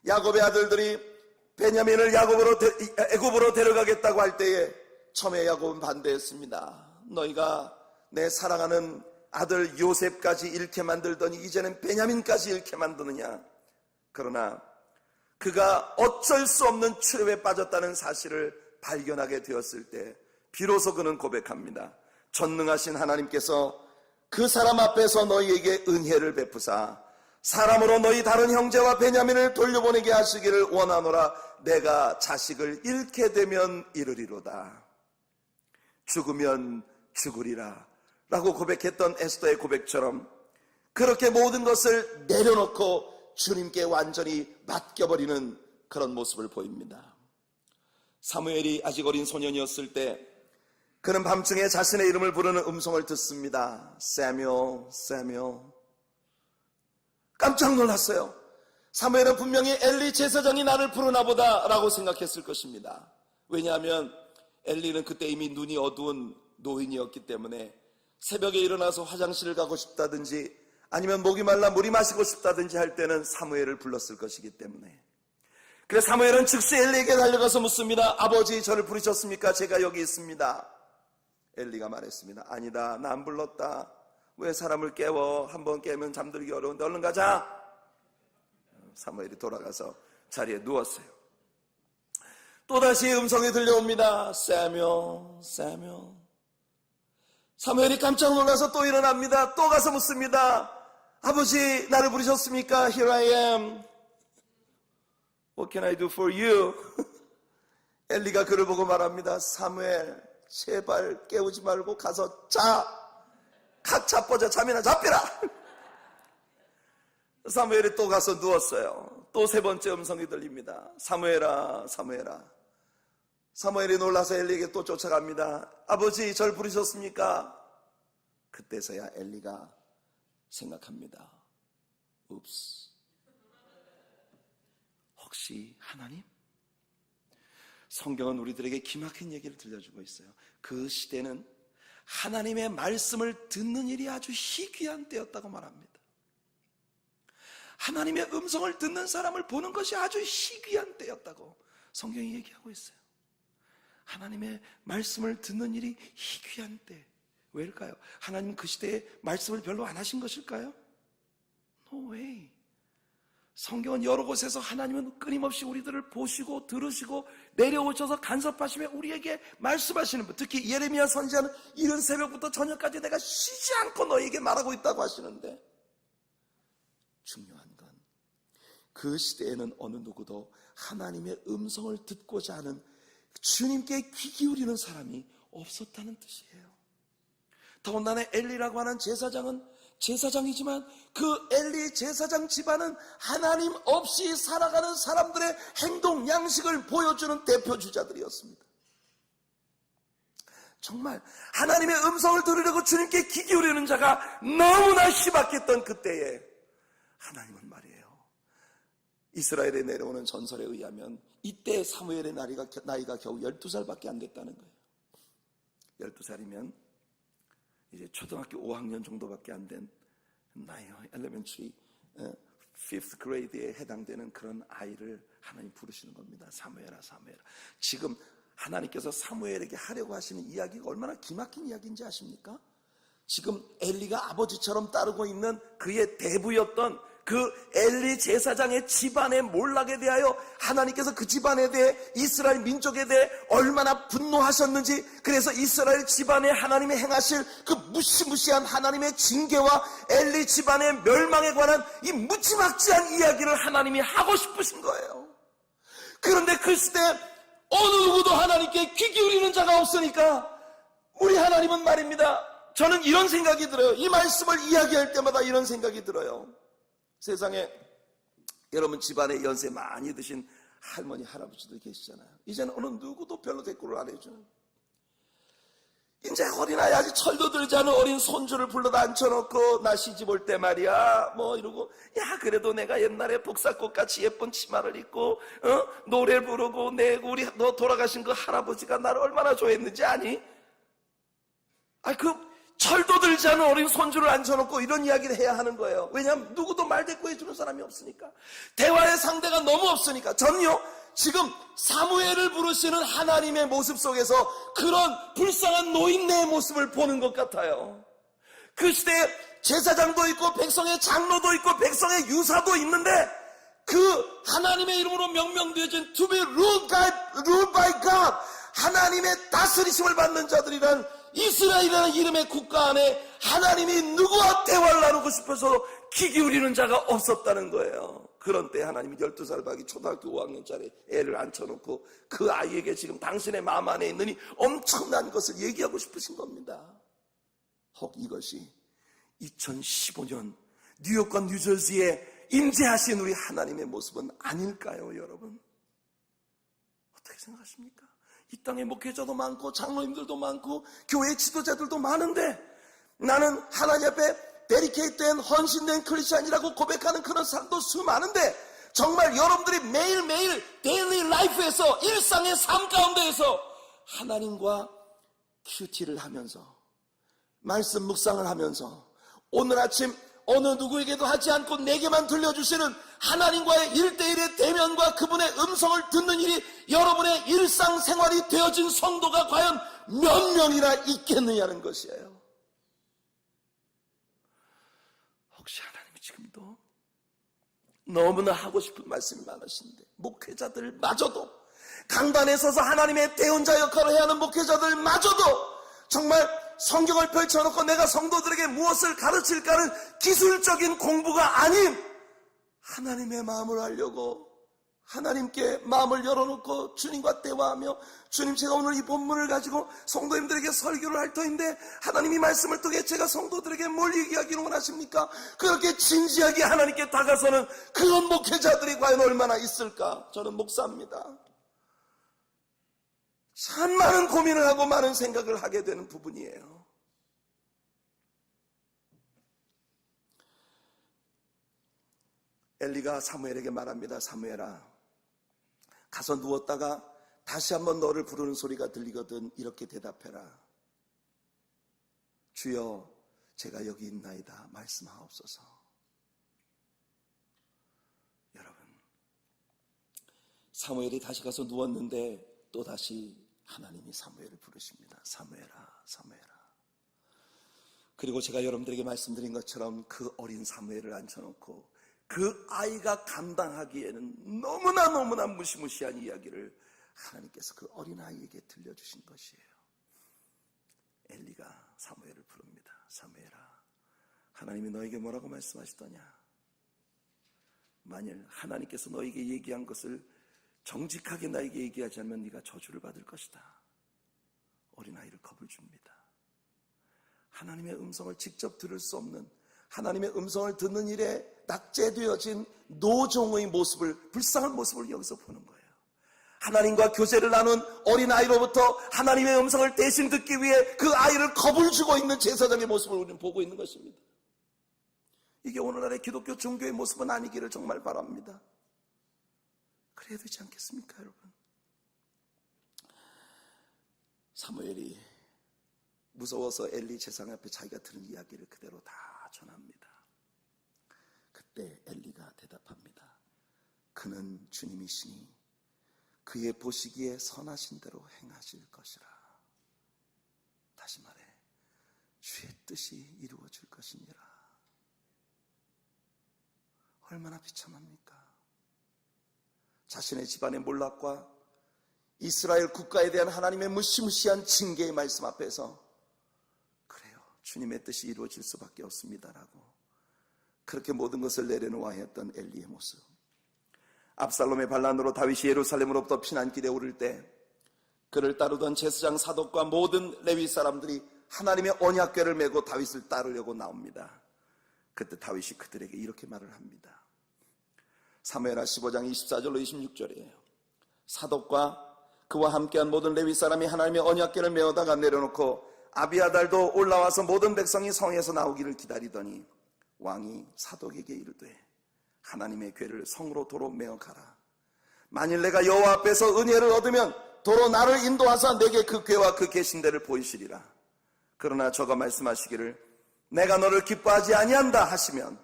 야곱의 아들들이 베냐민을 애굽으로 데려가겠다고 할 때에 처음에 야곱은 반대했습니다. 너희가 내 사랑하는 아들 요셉까지 잃게 만들더니 이제는 베냐민까지 잃게 만드느냐. 그러나 그가 어쩔 수 없는 트랩에 빠졌다는 사실을 발견하게 되었을 때 비로소 그는 고백합니다. 전능하신 하나님께서 그 사람 앞에서 너희에게 은혜를 베푸사 사람으로 너희 다른 형제와 베냐민을 돌려보내게 하시기를 원하노라. 내가 자식을 잃게 되면 잃으리로다. 죽으면 죽으리라 라고 고백했던 에스더의 고백처럼 그렇게 모든 것을 내려놓고 주님께 완전히 맡겨버리는 그런 모습을 보입니다. 사무엘이 아직 어린 소년이었을 때 그는 밤중에 자신의 이름을 부르는 음성을 듣습니다. 사뮤엘, 사뮤엘. 깜짝 놀랐어요. 사무엘은 분명히 엘리 제사장이 나를 부르나 보다 라고 생각했을 것입니다. 왜냐하면 엘리는 그때 이미 눈이 어두운 노인이었기 때문에 새벽에 일어나서 화장실을 가고 싶다든지 아니면 목이 말라 물이 마시고 싶다든지 할 때는 사무엘을 불렀을 것이기 때문에. 그래서 사무엘은 즉시 엘리에게 달려가서 묻습니다. 아버지, 저를 부르셨습니까? 제가 여기 있습니다. 엘리가 말했습니다. 아니다, 나 안 불렀다. 왜 사람을 깨워? 한번 깨면 잠들기 어려운데 얼른 가자. 사무엘이 돌아가서 자리에 누웠어요. 또다시 음성이 들려옵니다. 사무엘, 사무엘. 사무엘이 깜짝 놀라서 또 일어납니다. 또 가서 묻습니다. 아버지, 나를 부르셨습니까? Here I am. What can I do for you? 엘리가 그를 보고 말합니다. 사무엘, 제발 깨우지 말고 가서 자. 각 자빠져 잠이나 잡히라. 사무엘이 또 가서 누웠어요. 또 세 번째 음성이 들립니다. 사무엘아, 사무엘아. 사무엘이 놀라서 엘리에게 또 쫓아갑니다. 아버지, 절 부르셨습니까? 그때서야 엘리가 생각합니다. 읍스. 혹시 하나님? 성경은 우리들에게 기막힌 얘기를 들려주고 있어요. 그 시대는 하나님의 말씀을 듣는 일이 아주 희귀한 때였다고 말합니다. 하나님의 음성을 듣는 사람을 보는 것이 아주 희귀한 때였다고 성경이 얘기하고 있어요. 하나님의 말씀을 듣는 일이 희귀한 때. 왜일까요? 하나님 그 시대에 말씀을 별로 안 하신 것일까요? No way. 성경은 여러 곳에서 하나님은 끊임없이 우리들을 보시고 들으시고 내려오셔서 간섭하시며 우리에게 말씀하시는 분, 특히 예레미야 선지자는 이른 새벽부터 저녁까지 내가 쉬지 않고 너에게 말하고 있다고 하시는데, 중요한 건 그 시대에는 어느 누구도 하나님의 음성을 듣고자 하는 주님께 귀 기울이는 사람이 없었다는 뜻이에요. 더군다나 엘리라고 하는 제사장은 제사장이지만 그 엘리 제사장 집안은 하나님 없이 살아가는 사람들의 행동 양식을 보여주는 대표주자들이었습니다. 정말 하나님의 음성을 들으려고 주님께 귀 기울이는 자가 너무나 희박했던 그때에 하나님은 말이에요, 이스라엘에 내려오는 전설에 의하면 이때 사무엘의 나이가 겨우 12살밖에 안 됐다는 거예요. 12살이면 이제 초등학교 5학년 정도밖에 안 된 나이요. 엘레멘터리 5th grade에 해당되는 그런 아이를 하나님 부르시는 겁니다. 사무엘아, 사무엘아. 지금 하나님께서 사무엘에게 하려고 하시는 이야기가 얼마나 기막힌 이야기인지 아십니까? 지금 엘리가 아버지처럼 따르고 있는 그의 대부였던 그 엘리 제사장의 집안의 몰락에 대하여 하나님께서 그 집안에 대해 이스라엘 민족에 대해 얼마나 분노하셨는지, 그래서 이스라엘 집안에 하나님이 행하실 그 무시무시한 하나님의 징계와 엘리 집안의 멸망에 관한 이 무지막지한 이야기를 하나님이 하고 싶으신 거예요. 그런데 그 시대 어느 누구도 하나님께 귀 기울이는 자가 없으니까 우리 하나님은 말입니다, 저는 이런 생각이 들어요. 이 말씀을 이야기할 때마다 이런 생각이 들어요. 세상에 여러분 집안에 연세 많이 드신 할머니 할아버지들 계시잖아요. 이제는 어느 누구도 별로 대꾸를 안 해주는, 이제 어린아이 아직 철도 들지 않은 어린 손주를 불러다 앉혀놓고 나 시집 올 때 말이야 뭐 이러고, 야 그래도 내가 옛날에 복사꽃같이 예쁜 치마를 입고 노래 부르고 우리 너 돌아가신 그 할아버지가 나를 얼마나 좋아했는지 아니? 그 철도 들지 않은 어린 손주를 앉혀놓고 이런 이야기를 해야 하는 거예요. 왜냐하면 누구도 말 대꾸 해주는 사람이 없으니까, 대화의 상대가 너무 없으니까. 저는요 지금 사무엘을 부르시는 하나님의 모습 속에서 그런 불쌍한 노인네의 모습을 보는 것 같아요. 그 시대에 제사장도 있고 백성의 장로도 있고 백성의 유사도 있는데 그 하나님의 이름으로 명명되어진 to be ruled by God, 하나님의 다스리심을 받는 자들이란 이스라엘이라는 이름의 국가 안에 하나님이 누구와 대화를 나누고 싶어서 귀 기울이는 자가 없었다는 거예요. 그런 때 하나님이 12살밖에 초등학교 5학년짜리 애를 앉혀놓고 그 아이에게 지금 당신의 마음 안에 있는 이 엄청난 것을 얘기하고 싶으신 겁니다. 혹 이것이 2015년 뉴욕과 뉴저지에 임재하신 우리 하나님의 모습은 아닐까요, 여러분? 어떻게 생각하십니까? 이 땅에 목회자도 많고 장로님들도 많고 교회 지도자들도 많은데 나는 하나님 앞에 데리케이트된 헌신된 크리스찬이라고 고백하는 그런 사람도 수많은데, 정말 여러분들이 매일매일 데일리 라이프에서 일상의 삶 가운데에서 하나님과 큐티를 하면서 말씀 묵상을 하면서 오늘 아침 어느 누구에게도 하지 않고 내게만 들려주시는 하나님과의 1대1의 대면과 그분의 음성을 듣는 일이 여러분의 일상생활이 되어진 성도가 과연 몇 명이나 있겠느냐는 것이에요. 혹시 하나님이 지금도 너무나 하고 싶은 말씀이 많으신데 목회자들마저도, 강단에 서서 하나님의 대언자 역할을 해야 하는 목회자들마저도 정말 성경을 펼쳐놓고 내가 성도들에게 무엇을 가르칠까는 기술적인 공부가 아닌 하나님의 마음을 알려고 하나님께 마음을 열어놓고 주님과 대화하며, 주님, 제가 오늘 이 본문을 가지고 성도님들에게 설교를 할 터인데 하나님이 말씀을 통해 제가 성도들에게 뭘 얘기하기를 원하십니까? 그렇게 진지하게 하나님께 다가서는 그런 목회자들이 과연 얼마나 있을까? 저는 목사입니다. 참 많은 고민을 하고 많은 생각을 하게 되는 부분이에요. 엘리가 사무엘에게 말합니다. 사무엘아, 가서 누웠다가 다시 한번 너를 부르는 소리가 들리거든 이렇게 대답해라. 주여, 제가 여기 있나이다 말씀하옵소서. 여러분, 사무엘이 다시 가서 누웠는데 또다시 하나님이 사무엘을 부르십니다. 사무엘아, 사무엘아. 그리고 제가 여러분들에게 말씀드린 것처럼 그 어린 사무엘을 앉혀놓고 그 아이가 감당하기에는 너무나 무시무시한 이야기를 하나님께서 그 어린아이에게 들려주신 것이에요. 엘리가 사무엘을 부릅니다. 사무엘아, 하나님이 너에게 뭐라고 말씀하시더냐? 만일 하나님께서 너에게 얘기한 것을 정직하게 나에게 얘기하지 않으면 네가 저주를 받을 것이다. 어린아이를 겁을 줍니다. 하나님의 음성을 직접 들을 수 없는, 하나님의 음성을 듣는 일에 낙제되어진 노종의 모습을, 불쌍한 모습을 여기서 보는 거예요. 하나님과 교제를 나눈 어린아이로부터 하나님의 음성을 대신 듣기 위해 그 아이를 겁을 주고 있는 제사장의 모습을 우리는 보고 있는 것입니다. 이게 오늘날의 기독교 종교의 모습은 아니기를 정말 바랍니다. 그래야 되지 않겠습니까, 여러분? 사무엘이 무서워서 엘리 제사장 앞에 자기가 들은 이야기를 그대로 다 전합니다. 그때 엘리가 대답합니다. 그는 주님이시니 그의 보시기에 선하신 대로 행하실 것이라. 다시 말해, 주의 뜻이 이루어질 것이니라. 얼마나 비참합니까? 자신의 집안의 몰락과 이스라엘 국가에 대한 하나님의 무시무시한 징계의 말씀 앞에서 그래요, 주님의 뜻이 이루어질 수밖에 없습니다라고 그렇게 모든 것을 내려놓아야 했던 엘리의 모습. 압살롬의 반란으로 다윗이 예루살렘으로부터 피난길에 오를 때 그를 따르던 제사장 사독과 모든 레위 사람들이 하나님의 언약궤를 메고 다윗을 따르려고 나옵니다. 그때 다윗이 그들에게 이렇게 말을 합니다. 사무엘하 15장 24절로 26절이에요. 사독과 그와 함께한 모든 레위 사람이 하나님의 언약궤를 메어다가 내려놓고 아비아달도 올라와서 모든 백성이 성에서 나오기를 기다리더니 왕이 사독에게 이르되 하나님의 궤를 성으로 도로 메어가라. 만일 내가 여호와 앞에서 은혜를 얻으면 도로 나를 인도하사 내게 그 궤와 그 계신대를 보이시리라. 그러나 저가 말씀하시기를 내가 너를 기뻐하지 아니한다 하시면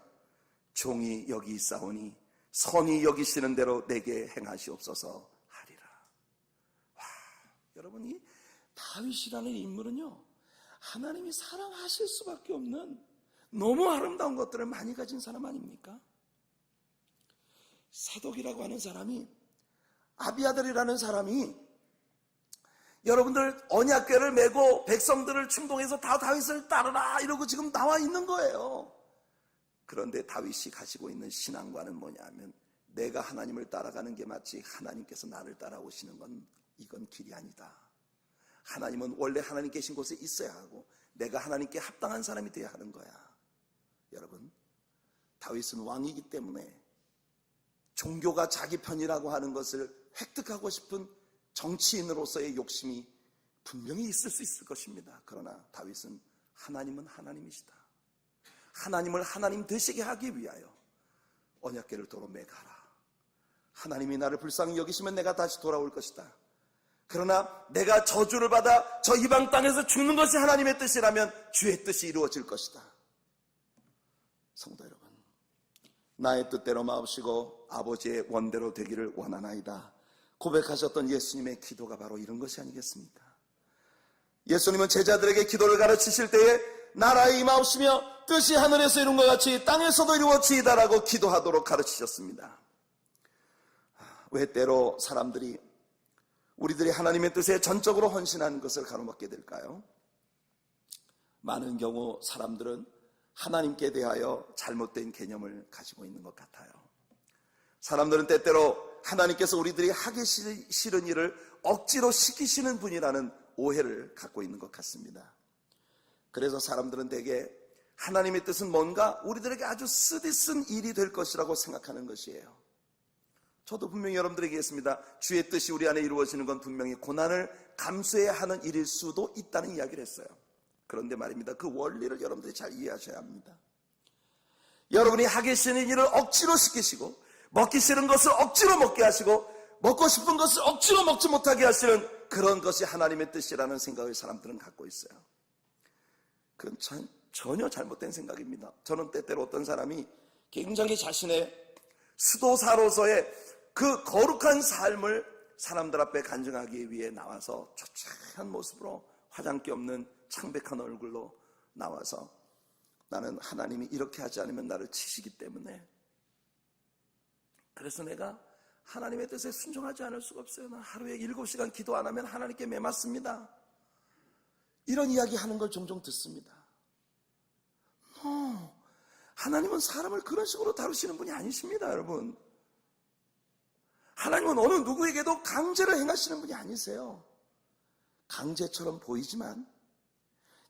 종이 여기 있사오니 선이 여기시는 대로 내게 행하시옵소서 하리라. 와, 여러분, 이 다윗이라는 인물은요, 하나님이 사랑하실 수밖에 없는 너무 아름다운 것들을 많이 가진 사람 아닙니까? 사독이라고 하는 사람이, 아비아들이라는 사람이 여러분들 언약궤를 메고 백성들을 충동해서 다 다윗을 따르라 이러고 지금 나와 있는 거예요. 그런데 다윗이 가지고 있는 신앙과는 뭐냐면, 내가 하나님을 따라가는 게 마치 하나님께서 나를 따라오시는 건 이건 길이 아니다. 하나님은 원래 하나님 계신 곳에 있어야 하고 내가 하나님께 합당한 사람이 되어야 하는 거야. 여러분, 다윗은 왕이기 때문에 종교가 자기 편이라고 하는 것을 획득하고 싶은 정치인으로서의 욕심이 분명히 있을 수 있을 것입니다. 그러나 다윗은 하나님은 하나님이시다. 하나님을 하나님 되시게 하기 위하여 언약궤를 도로 메가라. 하나님이 나를 불쌍히 여기시면 내가 다시 돌아올 것이다. 그러나 내가 저주를 받아 저 이방 땅에서 죽는 것이 하나님의 뜻이라면 주의 뜻이 이루어질 것이다. 성도 여러분, 나의 뜻대로 마옵시고 아버지의 원대로 되기를 원하나이다 고백하셨던 예수님의 기도가 바로 이런 것이 아니겠습니까? 예수님은 제자들에게 기도를 가르치실 때에 나라에 임하옵시며 뜻이 하늘에서 이룬 것 같이 땅에서도 이루어지이다라고 기도하도록 가르치셨습니다. 왜 때로 사람들이 우리들이 하나님의 뜻에 전적으로 헌신하는 것을 가로막게 될까요? 많은 경우 사람들은 하나님께 대하여 잘못된 개념을 가지고 있는 것 같아요. 사람들은 때때로 하나님께서 우리들이 하기 싫은 일을 억지로 시키시는 분이라는 오해를 갖고 있는 것 같습니다. 그래서 사람들은 대개 하나님의 뜻은 뭔가 우리들에게 아주 쓰디쓴 일이 될 것이라고 생각하는 것이에요. 저도 분명히 여러분들에게 얘기했습니다. 주의 뜻이 우리 안에 이루어지는 건 분명히 고난을 감수해야 하는 일일 수도 있다는 이야기를 했어요. 그런데 말입니다. 그 원리를 여러분들이 잘 이해하셔야 합니다. 여러분이 하기 싫은 일을 억지로 시키시고 먹기 싫은 것을 억지로 먹게 하시고 먹고 싶은 것을 억지로 먹지 못하게 하시는 그런 것이 하나님의 뜻이라는 생각을 사람들은 갖고 있어요. 그건 전혀 잘못된 생각입니다. 저는 때때로 어떤 사람이 굉장히 자신의 수도사로서의 그 거룩한 삶을 사람들 앞에 간증하기 위해 나와서 초췌한 모습으로 화장기 없는 창백한 얼굴로 나와서 나는 하나님이 이렇게 하지 않으면 나를 치시기 때문에 그래서 내가 하나님의 뜻에 순종하지 않을 수가 없어요. 나 하루에 7시간 기도 안 하면 하나님께 매맞습니다. 이런 이야기 하는 걸 종종 듣습니다. 하나님은 사람을 그런 식으로 다루시는 분이 아니십니다, 여러분. 하나님은 어느 누구에게도 강제로 행하시는 분이 아니세요. 강제처럼 보이지만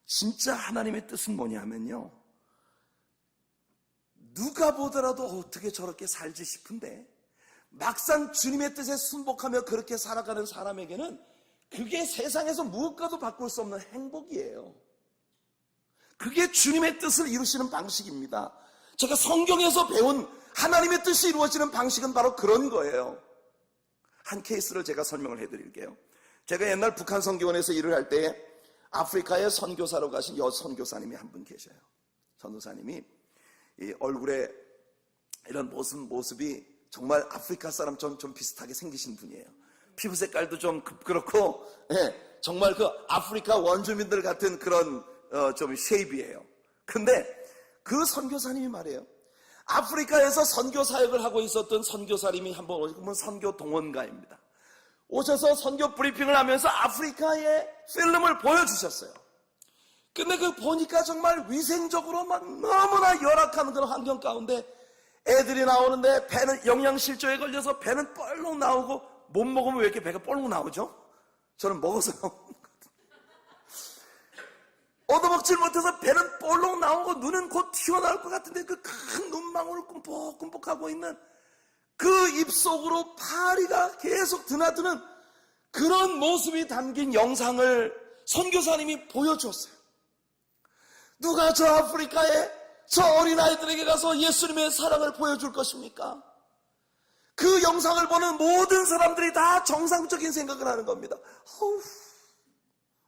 진짜 하나님의 뜻은 뭐냐면요, 누가 보더라도 어떻게 저렇게 살지 싶은데 막상 주님의 뜻에 순복하며 그렇게 살아가는 사람에게는 그게 세상에서 무엇과도 바꿀 수 없는 행복이에요. 그게 주님의 뜻을 이루시는 방식입니다. 제가 성경에서 배운 하나님의 뜻이 이루어지는 방식은 바로 그런 거예요. 한 케이스를 제가 설명을 해드릴게요. 제가 옛날 북한 선교원에서 일을 할 때에 아프리카에 선교사로 가신 여선교사님이 한 분 계셔요. 전도사님이 이 얼굴에 이런 모습이 정말 아프리카 사람처럼 좀 비슷하게 생기신 분이에요. 피부 색깔도 좀 그렇고, 예, 정말 그 아프리카 원주민들 같은 그런 좀 쉐입이에요. 근데 그 선교사님이 말이에요. 아프리카에서 선교 사역을 하고 있었던 선교사님이 한번 오시면 선교 동원가입니다. 오셔서 선교 브리핑을 하면서 아프리카의 필름을 보여주셨어요. 근데 그 보니까 정말 위생적으로 막 너무나 열악한 그런 환경 가운데 애들이 나오는데 배는 영양실조에 걸려서 배는 뻘록 나오고 못 먹으면 왜 이렇게 배가 뻘록 나오죠? 저는 먹어서 얻어먹질 못해서 배는 볼록 나오고 눈은 곧 튀어나올 것 같은데 그 큰 눈망울을 꿈뻑꿈뻑하고 있는 그 입속으로 파리가 계속 드나드는 그런 모습이 담긴 영상을 선교사님이 보여주었어요. 누가 저 아프리카에 저 어린아이들에게 가서 예수님의 사랑을 보여줄 것입니까? 그 영상을 보는 모든 사람들이 다 정상적인 생각을 하는 겁니다.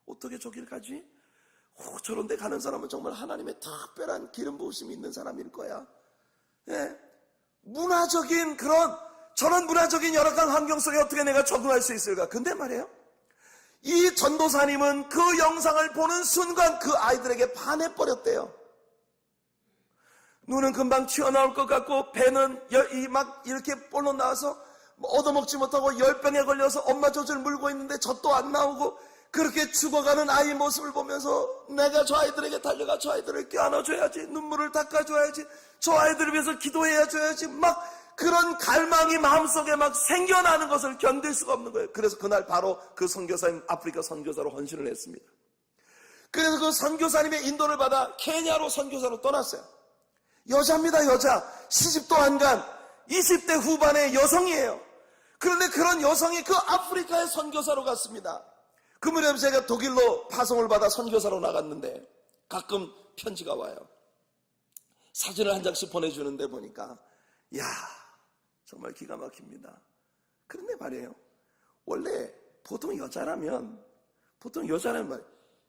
어떻게 저길 가지? 저런 데 가는 사람은 정말 하나님의 특별한 기름 부으심이 있는 사람일 거야. 예. 문화적인 저런 문화적인 열악한 환경 속에 어떻게 내가 적응할 수 있을까? 근데 말이에요, 이 전도사님은 그 영상을 보는 순간 그 아이들에게 반해버렸대요. 눈은 금방 튀어나올 것 같고 배는 막 이렇게 볼록 나와서 얻어먹지 못하고 열병에 걸려서 엄마 젖을 물고 있는데 젖도 안 나오고 그렇게 죽어가는 아이 모습을 보면서 내가 저 아이들에게 달려가 저 아이들을 껴안아줘야지, 눈물을 닦아줘야지, 저 아이들을 위해서 기도해줘야지, 막 그런 갈망이 마음속에 막 생겨나는 것을 견딜 수가 없는 거예요. 그래서 그날 바로 그 선교사님 아프리카 선교사로 헌신을 했습니다. 그래서 그 선교사님의 인도를 받아 케냐로 선교사로 떠났어요. 여자입니다. 여자. 시집도 안 간 20대 후반의 여성이에요. 그런데 그런 여성이 그 아프리카의 선교사로 갔습니다. 그 무렵 제가 독일로 파송을 받아 선교사로 나갔는데 가끔 편지가 와요. 사진을 한 장씩 보내주는데 보니까 이야, 정말 기가 막힙니다. 그런데 말이에요, 원래 보통 여자라면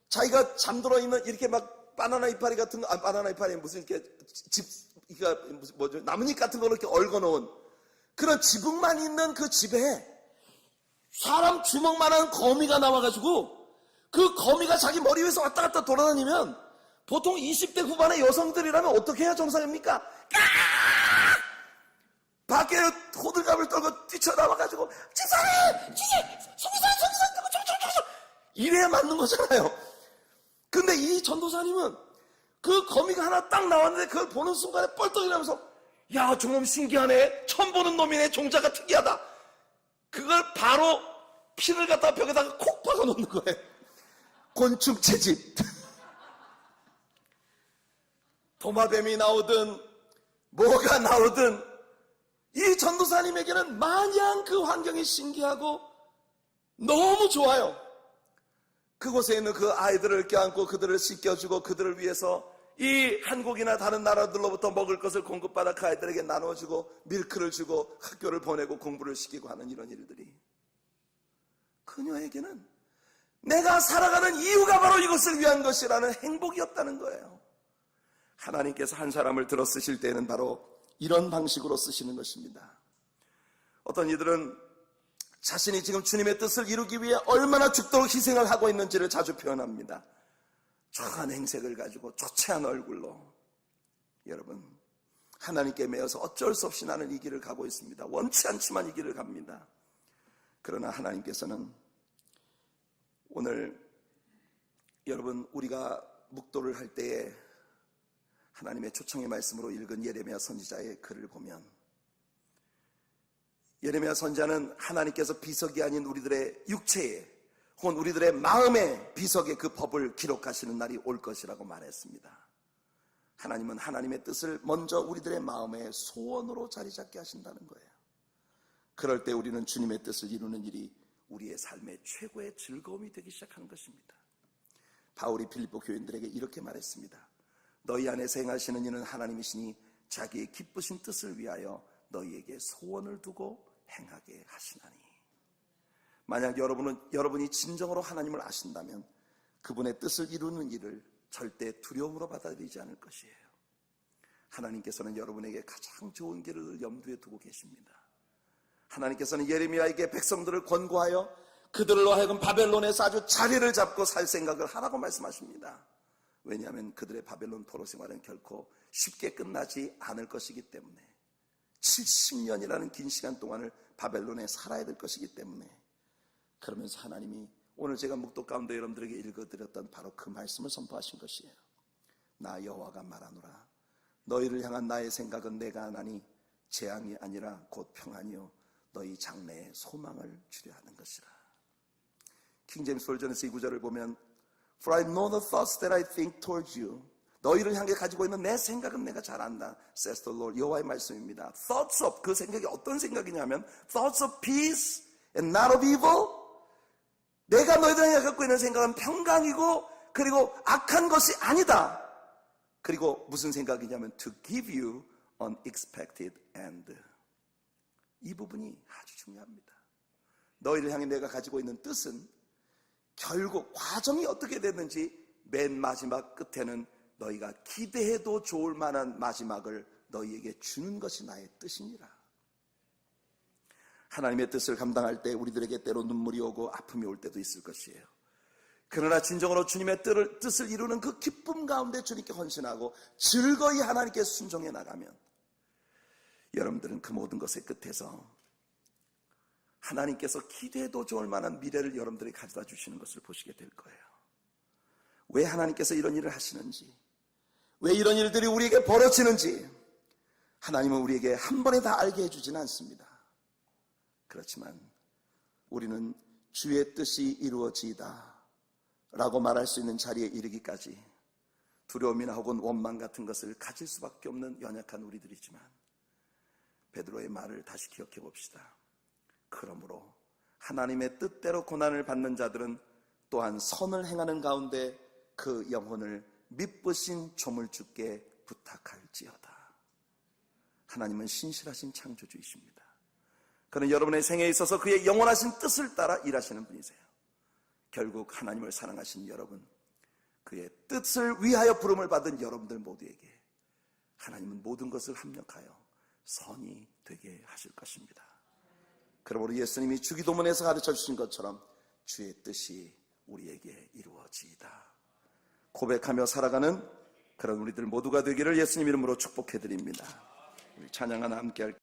자기가 잠들어 있는 이렇게 막 바나나 이파리 같은 거, 바나나 이파리 무슨 이렇게 그러니까 무슨 뭐죠? 나뭇잎 같은 걸로 이렇게 얽어놓은 그런 지붕만 있는 그 집에 사람 주먹만한 거미가 나와가지고 그 거미가 자기 머리 위에서 왔다 갔다 돌아다니면 보통 20대 후반의 여성들이라면 어떻게 해야 정상입니까? 밖에 호들갑을 떨고 뛰쳐나와가지고 집사님! 송기사! 이래야 맞는 거잖아요. 근데 이 전도사님은 그 거미가 하나 딱 나왔는데 그걸 보는 순간에 뻘떡 일어나면서 야, 저놈 신기하네. 처음 보는 놈이네. 종자가 특이하다. 그걸 바로 핀을 갖다 벽에다가 콕 박아 놓는 거예요. 곤충 채집. 도마뱀이 나오든 뭐가 나오든 이 전도사님에게는 마냥 그 환경이 신기하고 너무 좋아요. 그곳에 있는 그 아이들을 껴안고 그들을 씻겨주고 그들을 위해서 이 한국이나 다른 나라들로부터 먹을 것을 공급받아 그 아이들에게 나눠주고 밀크를 주고 학교를 보내고 공부를 시키고 하는 이런 일들이 그녀에게는 내가 살아가는 이유가 바로 이것을 위한 것이라는 행복이었다는 거예요. 하나님께서 한 사람을 들어 쓰실 때는 바로 이런 방식으로 쓰시는 것입니다. 어떤 이들은 자신이 지금 주님의 뜻을 이루기 위해 얼마나 죽도록 희생을 하고 있는지를 자주 표현합니다. 초라한 행색을 가지고 조체한 얼굴로. 여러분, 하나님께 매여서 어쩔 수 없이 나는 이 길을 가고 있습니다. 원치 않지만 이 길을 갑니다. 그러나 하나님께서는 오늘 여러분 우리가 묵도를 할 때에 하나님의 초청의 말씀으로 읽은 예레미야 선지자의 글을 보면 예레미야 선지자는 하나님께서 비석이 아닌 우리들의 육체에 혹은 우리들의 마음의 비석에 그 법을 기록하시는 날이 올 것이라고 말했습니다. 하나님은 하나님의 뜻을 먼저 우리들의 마음의 소원으로 자리 잡게 하신다는 거예요. 그럴 때 우리는 주님의 뜻을 이루는 일이 우리의 삶의 최고의 즐거움이 되기 시작하는 것입니다. 바울이 필립보 교인들에게 이렇게 말했습니다. 너희 안에서 행하시는 이는 하나님이시니 자기의 기쁘신 뜻을 위하여 너희에게 소원을 두고 행하게 하시나니. 만약 여러분이 진정으로 하나님을 아신다면 그분의 뜻을 이루는 일을 절대 두려움으로 받아들이지 않을 것이에요. 하나님께서는 여러분에게 가장 좋은 길을 염두에 두고 계십니다. 하나님께서는 예레미야에게 백성들을 권고하여 그들로 하여금 바벨론에서 아주 자리를 잡고 살 생각을 하라고 말씀하십니다. 왜냐하면 그들의 바벨론 포로 생활은 결코 쉽게 끝나지 않을 것이기 때문에 70년이라는 긴 시간 동안을 바벨론에 살아야 될 것이기 때문에 그러면서 하나님이 오늘 제가 묵도 가운데 여러분들에게 읽어드렸던 바로 그 말씀을 선포하신 것이에요. 나 여호와가 말하노라 너희를 향한 나의 생각은 내가 하나니 재앙이 아니라 곧 평안이요 너희 장래에 소망을 주려 하는 것이라. 킹제임스 버전에서 이 구절을 보면 For I know the thoughts that I think towards you. 너희를 향해 가지고 있는 내 생각은 내가 잘 안다. Says the Lord. 여호와의 말씀입니다. Thoughts of, 그 생각이 어떤 생각이냐면 Thoughts of peace and not of evil. 내가 너희들 향해 갖고 있는 생각은 평강이고 그리고 악한 것이 아니다. 그리고 무슨 생각이냐면 To give you an expected end. 이 부분이 아주 중요합니다. 너희를 향해 내가 가지고 있는 뜻은 결국 과정이 어떻게 됐는지 맨 마지막 끝에는 너희가 기대해도 좋을 만한 마지막을 너희에게 주는 것이 나의 뜻이니라. 하나님의 뜻을 감당할 때 우리들에게 때로 눈물이 오고 아픔이 올 때도 있을 것이에요. 그러나 진정으로 주님의 뜻을 이루는 그 기쁨 가운데 주님께 헌신하고 즐거이 하나님께 순종해 나가면 여러분들은 그 모든 것의 끝에서 하나님께서 기대해도 좋을 만한 미래를 여러분들이 가져다 주시는 것을 보시게 될 거예요. 왜 하나님께서 이런 일을 하시는지, 왜 이런 일들이 우리에게 벌어지는지 하나님은 우리에게 한 번에 다 알게 해주지는 않습니다. 그렇지만 우리는 주의 뜻이 이루어지이다 라고 말할 수 있는 자리에 이르기까지 두려움이나 혹은 원망 같은 것을 가질 수밖에 없는 연약한 우리들이지만 베드로의 말을 다시 기억해 봅시다. 그러므로 하나님의 뜻대로 고난을 받는 자들은 또한 선을 행하는 가운데 그 영혼을 미쁘신 조물주께 부탁할지어다. 하나님은 신실하신 창조주이십니다. 그는 여러분의 생애에 있어서 그의 영원하신 뜻을 따라 일하시는 분이세요. 결국 하나님을 사랑하신 여러분, 그의 뜻을 위하여 부름을 받은 여러분들 모두에게 하나님은 모든 것을 합력하여 선이 되게 하실 것입니다. 그러므로 예수님이 주기도문에서 가르쳐 주신 것처럼 주의 뜻이 우리에게 이루어지이다 고백하며 살아가는 그런 우리들 모두가 되기를 예수님 이름으로 축복해 드립니다. 우리 찬양 하나 함께 할게요.